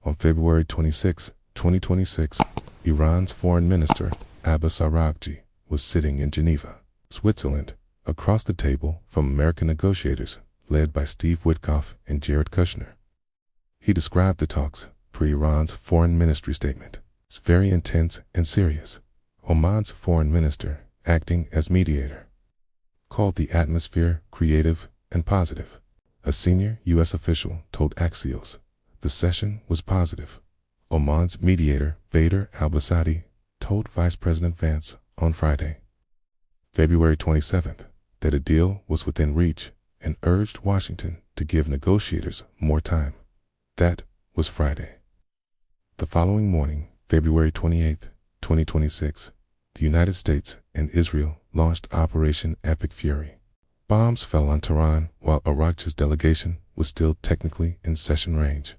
On February 26, 2026, Iran's Foreign Minister Abbas Araghchi was sitting in Geneva, Switzerland, across the table from American negotiators led by Steve Witkoff and Jared Kushner. He described the talks per Iran's foreign ministry statement as very intense and serious. Oman's foreign minister, acting as mediator, called the atmosphere creative and positive. A senior U.S. official told Axios the session was positive. Oman's mediator, Badr al-Basadi, told Vice President Vance on Friday, February 27th, that a deal was within reach and urged Washington to give negotiators more time. That was Friday. The following morning, February 28, 2026, the United States and Israel launched Operation Epic Fury. Bombs fell on Tehran while Araghchi's delegation was still technically in session range.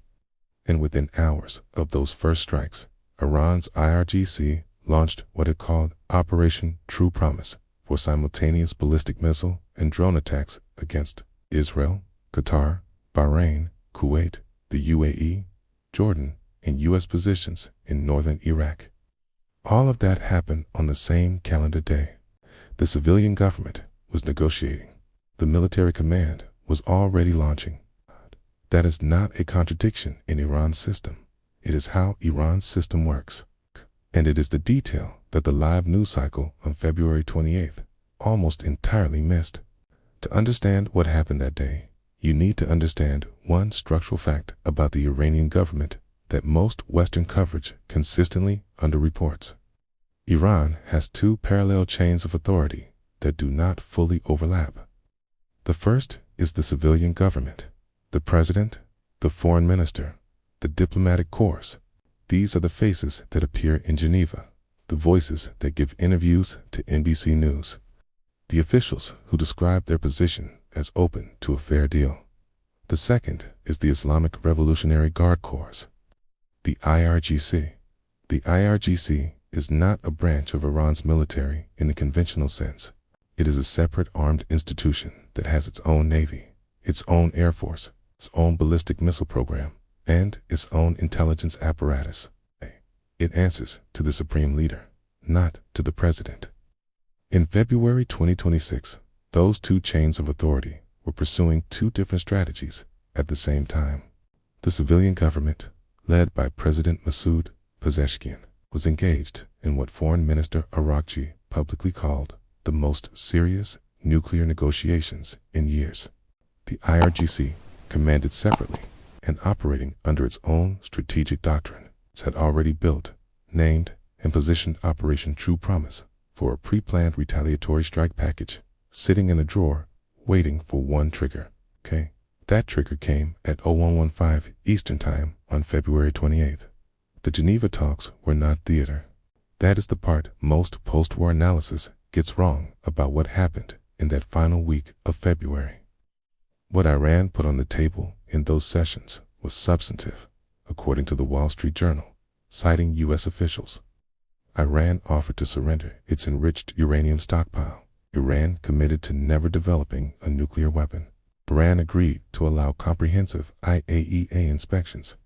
And within hours of those first strikes, Iran's IRGC launched what it called Operation True Promise for simultaneous ballistic missile and drone attacks against Israel, Qatar, Bahrain, Kuwait, the UAE, Jordan, and U.S. positions in northern Iraq. All of that happened on the same calendar day. The civilian government was negotiating. The military command was already launching. That is not a contradiction in Iran's system. It is how Iran's system works. And it is the detail that the live news cycle on February 28th almost entirely missed. To understand what happened that day, you need to understand one structural fact about the Iranian government that most Western coverage consistently underreports. Iran has two parallel chains of authority that do not fully overlap. The first is the civilian government, the president, the foreign minister, the diplomatic corps. These are the faces that appear in Geneva, the voices that give interviews to NBC News, the officials who describe their position as open to a fair deal. The second is the Islamic Revolutionary Guard Corps, the IRGC. The IRGC is not a branch of Iran's military in the conventional sense. It is a separate armed institution that has its own navy, its own air force, its own ballistic missile program, and its own intelligence apparatus. It answers to the supreme leader, not to the president. In February 2026, those two chains of authority were pursuing two different strategies at the same time. The civilian government, led by President Masoud Pezeshkian, was engaged in what Foreign Minister Araghchi publicly called the most serious nuclear negotiations in years. The IRGC, commanded separately and operating under its own strategic doctrine, had already built, named, and positioned Operation True Promise for a pre-planned retaliatory strike package, sitting in a drawer, waiting for one trigger. That trigger came at 0115 Eastern Time on February 28th. The Geneva talks were not theater. That is the part most post-war analysis gets wrong about what happened in that final week of February. What Iran put on the table in those sessions was substantive, according to the Wall Street Journal, citing U.S. officials. Iran offered to surrender its enriched uranium stockpile. Iran committed to never developing a nuclear weapon. Iran agreed to allow comprehensive IAEA inspections.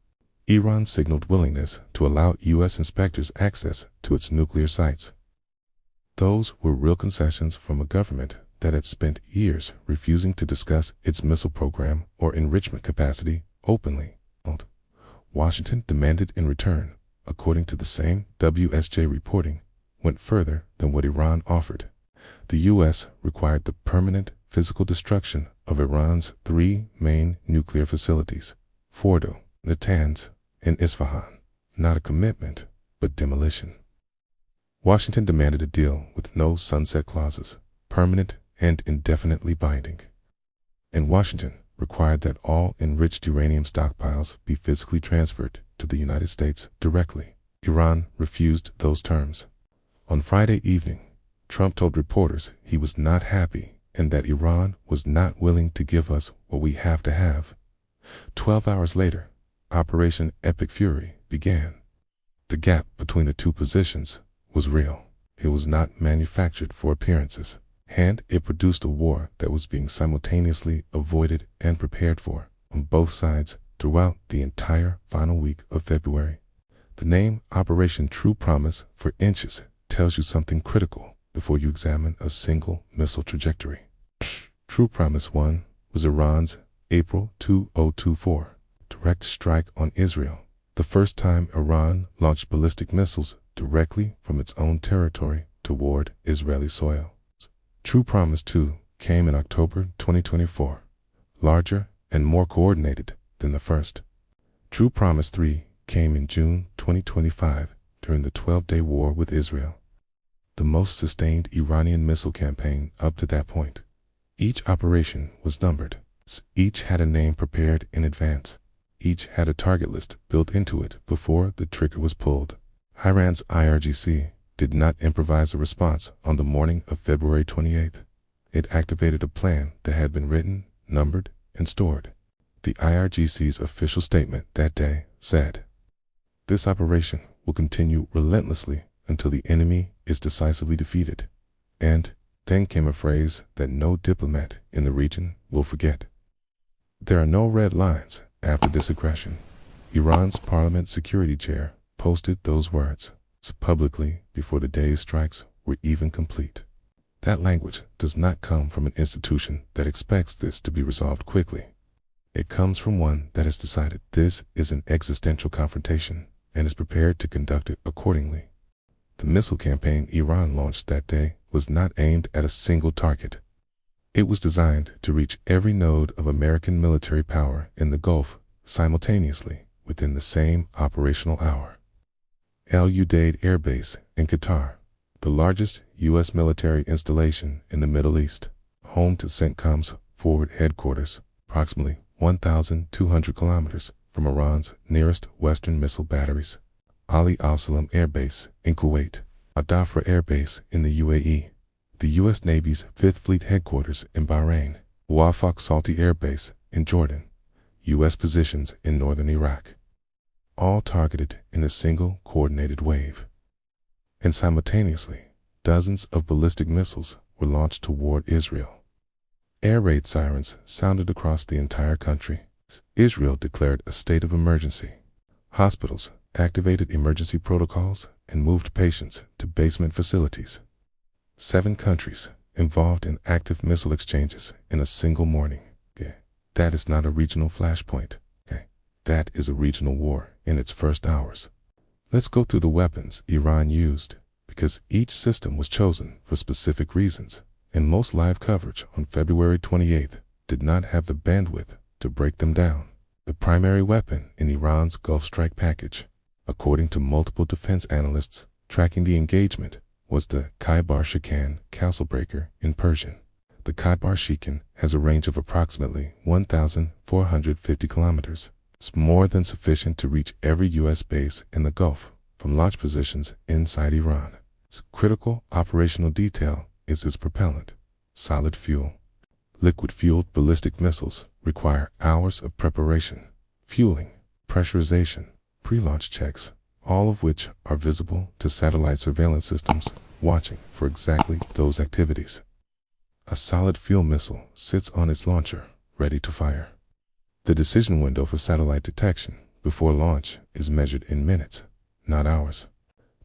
Iran signaled willingness to allow U.S. inspectors access to its nuclear sites. Those were real concessions from a government that had spent years refusing to discuss its missile program or enrichment capacity openly. Washington demanded in return, according to the same WSJ reporting, went further than what Iran offered. The U.S. required the permanent physical destruction of Iran's three main nuclear facilities, Fordo, Natanz, and Isfahan, not a commitment, but demolition. Washington demanded a deal with no sunset clauses, permanent and indefinitely binding. And Washington required that all enriched uranium stockpiles be physically transferred to the United States directly. Iran refused those terms. On Friday evening, Trump told reporters he was not happy and that Iran was not willing to give us what we have to have. 12 hours later, Operation Epic Fury began. The gap between the two positions was real. It was not manufactured for appearances, and it produced a war that was being simultaneously avoided and prepared for on both sides throughout the entire final week of February. The name Operation True Promise, for inches, tells you something critical before you examine a single missile trajectory. True Promise 1 was Iran's April 2024 direct strike on Israel, the first time Iran launched ballistic missiles directly from its own territory toward Israeli soil. True Promise 2 came in October 2024, larger and more coordinated than the first. True Promise 3 came in June 2025 during the 12-day war with Israel, the most sustained Iranian missile campaign up to that point. Each operation was numbered. Each had a name prepared in advance. Each had a target list built into it before the trigger was pulled. Iran's IRGC did not improvise a response on the morning of February 28th. It activated a plan that had been written, numbered, and stored. The IRGC's official statement that day said, "This operation will continue relentlessly until the enemy is decisively defeated." And then came a phrase that no diplomat in the region will forget. There are no red lines after this aggression. Iran's Parliament Security Chair posted those words publicly before the day's strikes were even complete. That language does not come from an institution that expects this to be resolved quickly. It comes from one that has decided this is an existential confrontation and is prepared to conduct it accordingly. The missile campaign Iran launched that day was not aimed at a single target. It was designed to reach every node of American military power in the Gulf simultaneously within the same operational hour. Al Udeid Air Base in Qatar, the largest U.S. military installation in the Middle East, home to CENTCOM's forward headquarters, approximately 1,200 kilometers from Iran's nearest Western missile batteries. Ali Al Salam Air Base in Kuwait, Al Dhafra Air Base in the UAE, the U.S. Navy's 5th Fleet headquarters in Bahrain, Wafaq Salti Air Base in Jordan, U.S. positions in northern Iraq, all targeted in a single coordinated wave. And simultaneously, dozens of ballistic missiles were launched toward Israel. Air raid sirens sounded across the entire country. Israel declared a state of emergency. Hospitals activated emergency protocols and moved patients to basement facilities. 7 countries involved in active missile exchanges in a single morning. That is not a regional flashpoint. That is a regional war in its first hours. Let's go through the weapons Iran used, because each system was chosen for specific reasons, and most live coverage on February 28th did not have the bandwidth to break them down. The primary weapon in Iran's Gulf Strike package, according to multiple defense analysts tracking the engagement, was the Khaybar-Shikan Castlebreaker in Persian. The Khaybar-Shikan has a range of approximately 1,450 kilometers. It's more than sufficient to reach every U.S. base in the Gulf from launch positions inside Iran. Its critical operational detail is its propellant, solid fuel. Liquid-fueled ballistic missiles require hours of preparation, fueling, pressurization, pre-launch checks, all of which are visible to satellite surveillance systems watching for exactly those activities. A solid fuel missile sits on its launcher, ready to fire. The decision window for satellite detection before launch is measured in minutes, not hours.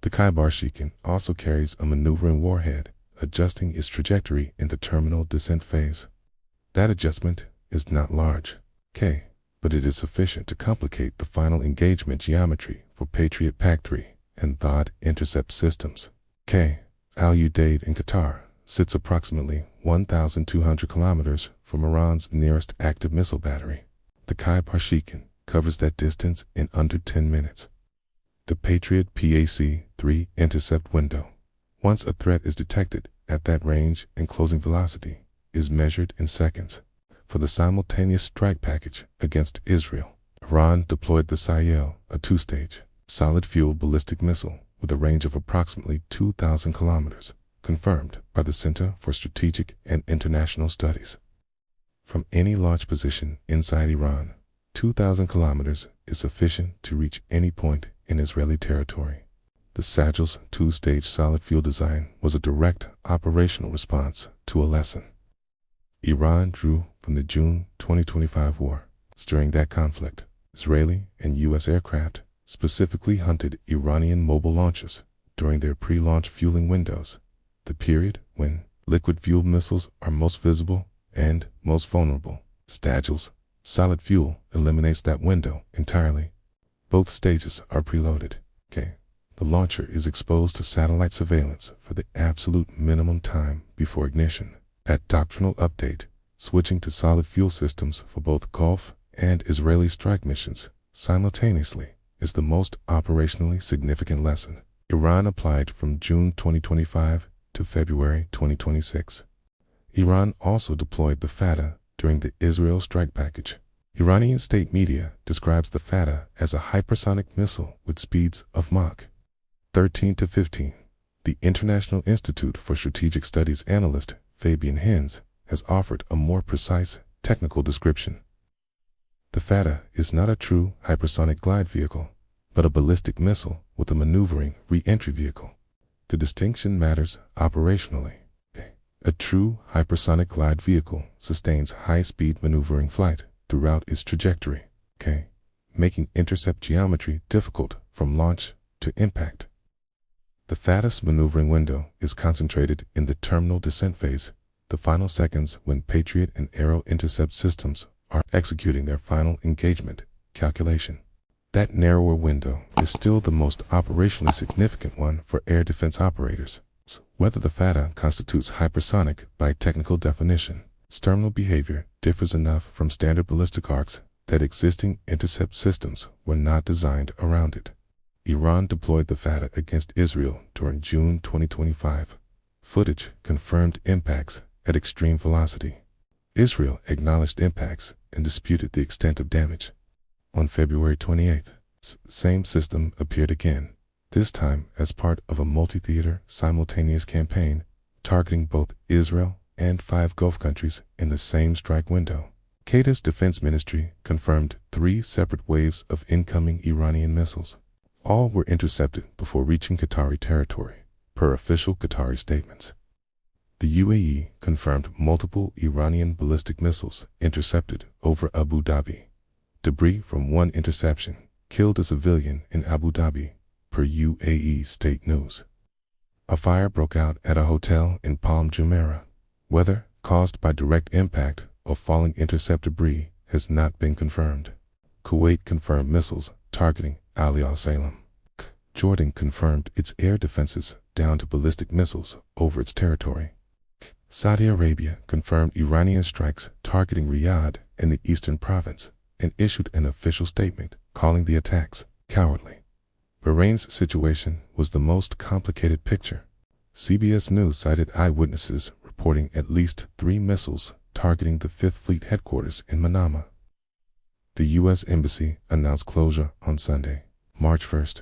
The Khaybar-Shikan also carries a maneuvering warhead, adjusting its trajectory in the terminal descent phase. That adjustment is not large, but it is sufficient to complicate the final engagement geometry for Patriot PAC-3 and THAAD intercept systems. Al Udeid in Qatar sits approximately 1,200 kilometers from Iran's nearest active missile battery. The Khaybar-Shikan covers that distance in under 10 minutes. The Patriot PAC-3 intercept window, once a threat is detected at that range and closing velocity, is measured in seconds. For the simultaneous strike package against Israel, Iran deployed the Sayel, a 2-stage, solid-fuel ballistic missile with a range of approximately 2,000 kilometers, confirmed by the Center for Strategic and International Studies. From any launch position inside Iran, 2,000 kilometers is sufficient to reach any point in Israeli territory. The Sagel's 2-stage solid-fuel design was a direct operational response to a lesson Iran drew from the June 2025 war. During that conflict, Israeli and U.S. aircraft specifically hunted Iranian mobile launchers during their pre-launch fueling windows, the period when liquid-fueled missiles are most visible and most vulnerable. Stagel's solid fuel eliminates that window entirely. Both stages are preloaded. The launcher is exposed to satellite surveillance for the absolute minimum time before ignition. At doctrinal update, switching to solid fuel systems for both Gulf and Israeli strike missions simultaneously is the most operationally significant lesson. Iran applied from June 2025 to February 2026. Iran also deployed the Fatah during the Israel strike package. Iranian state media describes the Fatah as a hypersonic missile with speeds of Mach 13 to 15. The International Institute for Strategic Studies analyst Fabian Hinz has offered a more precise technical description. The Fatah is not a true hypersonic glide vehicle, but a ballistic missile with a maneuvering re-entry vehicle. The distinction matters operationally. A true hypersonic glide vehicle sustains high-speed maneuvering flight throughout its trajectory, making intercept geometry difficult from launch to impact. The Fatah's maneuvering window is concentrated in the terminal descent phase, the final seconds when Patriot and Arrow intercept systems are executing their final engagement calculation. That narrower window is still the most operationally significant one for air defense operators. Whether the Fatah constitutes hypersonic by technical definition, its terminal behavior differs enough from standard ballistic arcs that existing intercept systems were not designed around it. Iran deployed the Fatah against Israel during June 2025. Footage confirmed impacts at extreme velocity. Israel acknowledged impacts and disputed the extent of damage. On February 28th, same system appeared again, this time as part of a multi-theater simultaneous campaign targeting both Israel and 5 Gulf countries in the same strike window. Qatar's defense ministry confirmed 3 separate waves of incoming Iranian missiles. All were intercepted before reaching Qatari territory, per official Qatari statements. The UAE confirmed multiple Iranian ballistic missiles intercepted over Abu Dhabi. Debris from one interception killed a civilian in Abu Dhabi, per UAE state news. A fire broke out at a hotel in Palm Jumeirah. Whether caused by direct impact or falling intercept debris has not been confirmed. Kuwait confirmed missiles targeting Ali al-Salem. Jordan confirmed its air defenses down to ballistic missiles over its territory. Saudi Arabia confirmed Iranian strikes targeting Riyadh and the eastern province and issued an official statement calling the attacks cowardly. Bahrain's situation was the most complicated picture. CBS News cited eyewitnesses reporting at least 3 missiles targeting the 5th Fleet headquarters in Manama. The U.S. Embassy announced closure on Sunday, March 1st.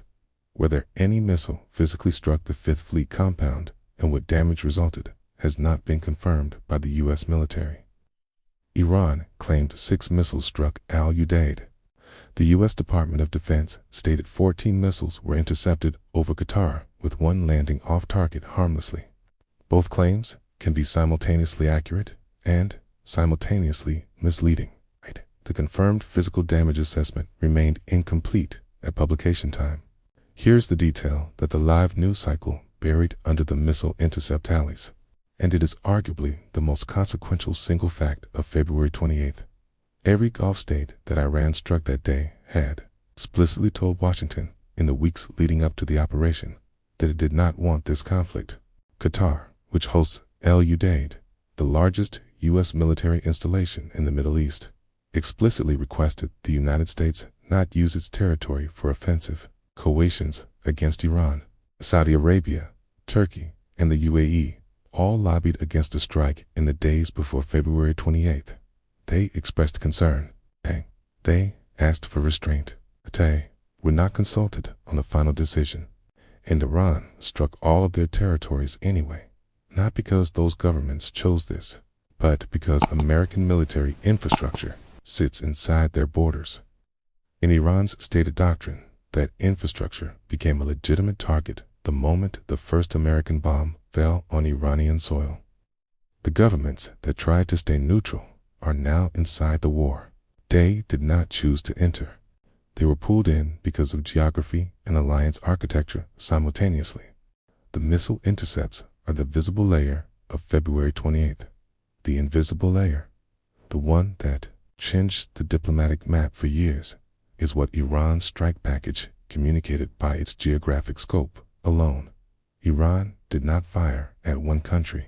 Whether any missile physically struck the 5th Fleet compound and what damage resulted has not been confirmed by the U.S. military. Iran claimed 6 missiles struck Al-Udeid. The U.S. Department of Defense stated 14 missiles were intercepted over Qatar, with 1 landing off-target harmlessly. Both claims can be simultaneously accurate and simultaneously misleading. The confirmed physical damage assessment remained incomplete at publication time. Here's the detail that the live news cycle buried under the missile intercept tallies, and it is arguably the most consequential single fact of February 28th. Every Gulf state that Iran struck that day had explicitly told Washington in the weeks leading up to the operation that it did not want this conflict. Qatar, which hosts Al-Udeid, the largest U.S. military installation in the Middle East, explicitly requested the United States not use its territory for offensive coalitions against Iran. Saudi Arabia, Turkey, and the UAE all lobbied against a strike in the days before February 28th. They expressed concern. They asked for restraint. They were not consulted on the final decision. And Iran struck all of their territories anyway, not because those governments chose this, but because American military infrastructure sits inside their borders. In Iran's stated doctrine, that infrastructure became a legitimate target the moment the first American bomb fell on Iranian soil. The governments that tried to stay neutral are now inside the war. They did not choose to enter. They were pulled in because of geography and alliance architecture simultaneously. The missile intercepts are the visible layer of February 28th. The invisible layer, the one that changed the diplomatic map for years, is what Iran's strike package communicated by its geographic scope alone. Iran did not fire at one country.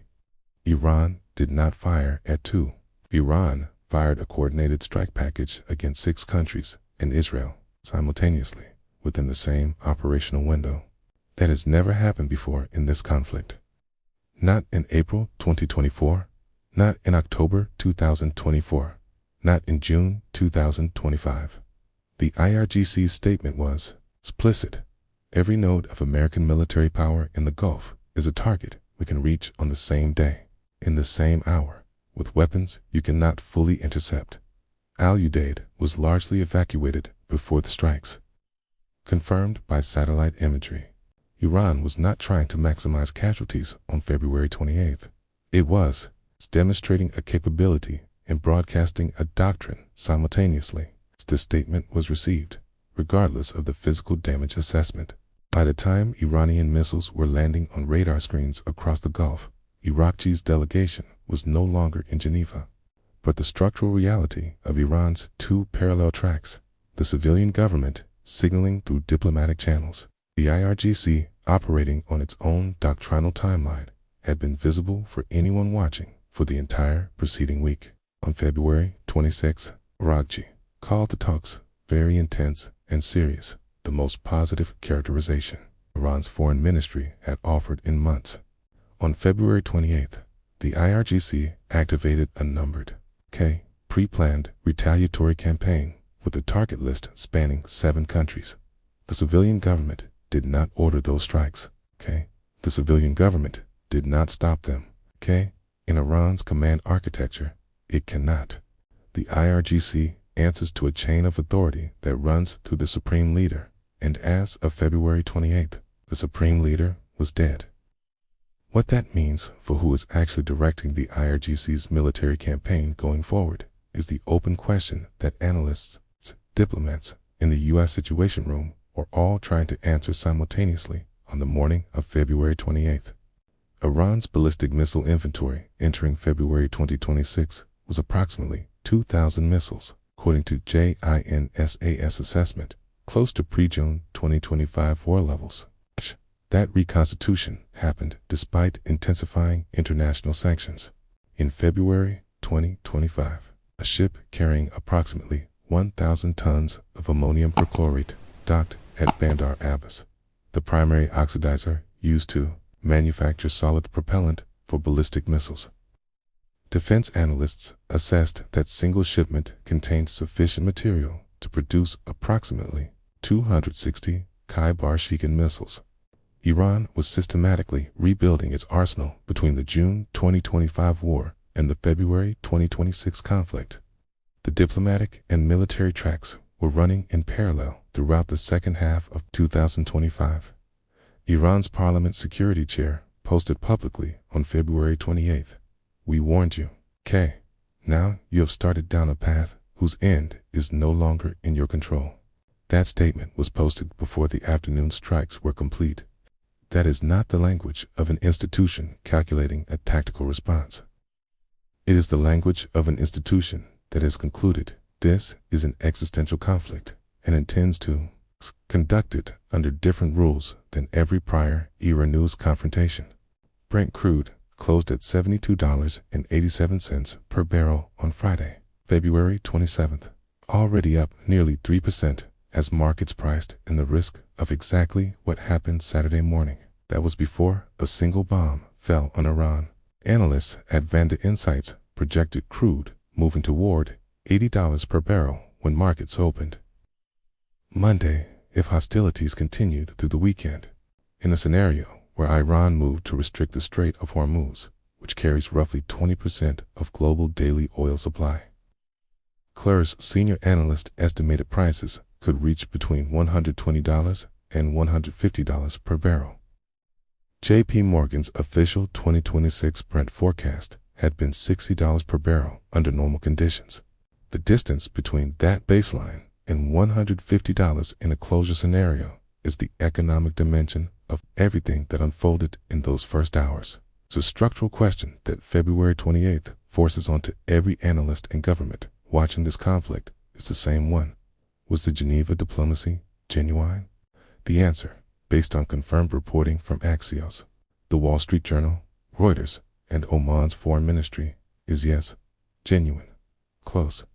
Iran did not fire at two. Iran fired a coordinated strike package against 6 countries and Israel simultaneously within the same operational window. That has never happened before in this conflict. Not in April 2024, not in October 2024, not in June 2025. The IRGC's statement was explicit. Every node of American military power in the Gulf is a target we can reach on the same day, in the same hour, with weapons you cannot fully intercept. Al-Udeid was largely evacuated before the strikes. Confirmed by satellite imagery, Iran was not trying to maximize casualties on February 28th. It was demonstrating a capability in broadcasting a doctrine simultaneously. This statement was received, regardless of the physical damage assessment. By the time Iranian missiles were landing on radar screens across the Gulf, Araghchi's delegation was no longer in Geneva. But the structural reality of Iran's 2 parallel tracks, the civilian government signaling through diplomatic channels, the IRGC operating on its own doctrinal timeline, had been visible for anyone watching for the entire preceding week. On February 26, Araghchi called the talks very intense and serious, the most positive characterization Iran's foreign ministry had offered in months. On February 28th, the IRGC activated a numbered pre-planned retaliatory campaign with a target list spanning 7 countries. The civilian government did not order those strikes. The civilian government did not stop them. In Iran's command architecture, it cannot. The IRGC answers to a chain of authority that runs through the supreme leader, and as of February 28th, the supreme leader was dead. What that means for who is actually directing the IRGC's military campaign going forward is the open question that analysts, diplomats in the U.S. Situation Room are all trying to answer simultaneously on the morning of February 28th. Iran's ballistic missile inventory entering February 2026 was approximately 2,000 missiles, according to JINSA's assessment, close to pre-June 2025 war levels. That reconstitution happened despite intensifying international sanctions. In February 2025, a ship carrying approximately 1,000 tons of ammonium perchlorate docked at Bandar Abbas, the primary oxidizer used to manufacture solid propellant for ballistic missiles. Defense analysts assessed that single shipment contained sufficient material to produce approximately 260 Kai-Bar-Shikan missiles. Iran was systematically rebuilding its arsenal between the June 2025 war and the February 2026 conflict. The diplomatic and military tracks were running in parallel throughout the second half of 2025. Iran's Parliament Security Chair posted publicly on February 28th, "We warned you. Now you have started down a path whose end is no longer in your control." That statement was posted before the afternoon strikes were complete. That is not the language of an institution calculating a tactical response. It is the language of an institution that has concluded this is an existential conflict and intends to conduct it under different rules than every prior era news confrontation. Brent crude closed at $72.87 per barrel on Friday, February 27th, already up nearly 3% as markets priced in the risk of exactly what happened Saturday morning. That was before a single bomb fell on Iran. Analysts at Vanda Insights projected crude moving toward $80 per barrel when markets opened Monday if hostilities continued through the weekend, in a scenario where Iran moved to restrict the Strait of Hormuz, which carries roughly 20% of global daily oil supply. CLER's senior analyst estimated prices could reach between $120 and $150 per barrel. J.P. Morgan's official 2026 Brent forecast had been $60 per barrel under normal conditions. The distance between that baseline and $150 in a closure scenario is the economic dimension of everything that unfolded in those first hours. It's a structural question that February 28th forces onto every analyst and government watching this conflict. It's the same one. Was the Geneva diplomacy genuine? The answer, based on confirmed reporting from Axios, the Wall Street Journal, Reuters, and Oman's foreign ministry, is yes, genuine, close,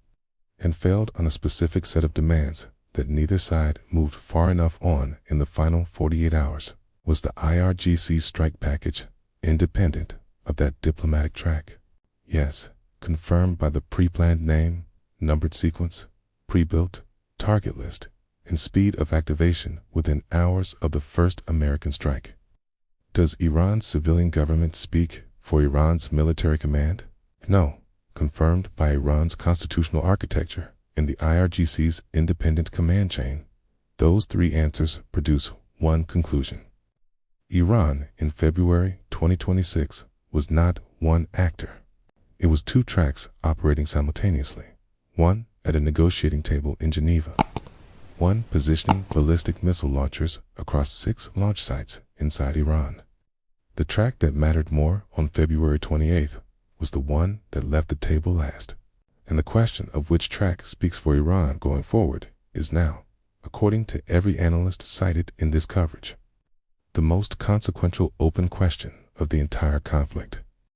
and failed on a specific set of demands that neither side moved far enough on in the final 48 hours. Was the IRGC strike package independent of that diplomatic track? Yes, confirmed by the pre-planned name, numbered sequence, pre-built target list, and speed of activation within hours of the first American strike. Does Iran's civilian government speak for Iran's military command? No, confirmed by Iran's constitutional architecture and the IRGC's independent command chain. Those three answers produce one conclusion. Iran in February 2026 was not one actor. It was two tracks operating simultaneously. One at a negotiating table in Geneva. One positioning ballistic missile launchers across 6 launch sites inside Iran. The track that mattered more on February 28th was the one that left the table last. And the question of which track speaks for Iran going forward is now, according to every analyst cited in this coverage, the most consequential open question of the entire conflict.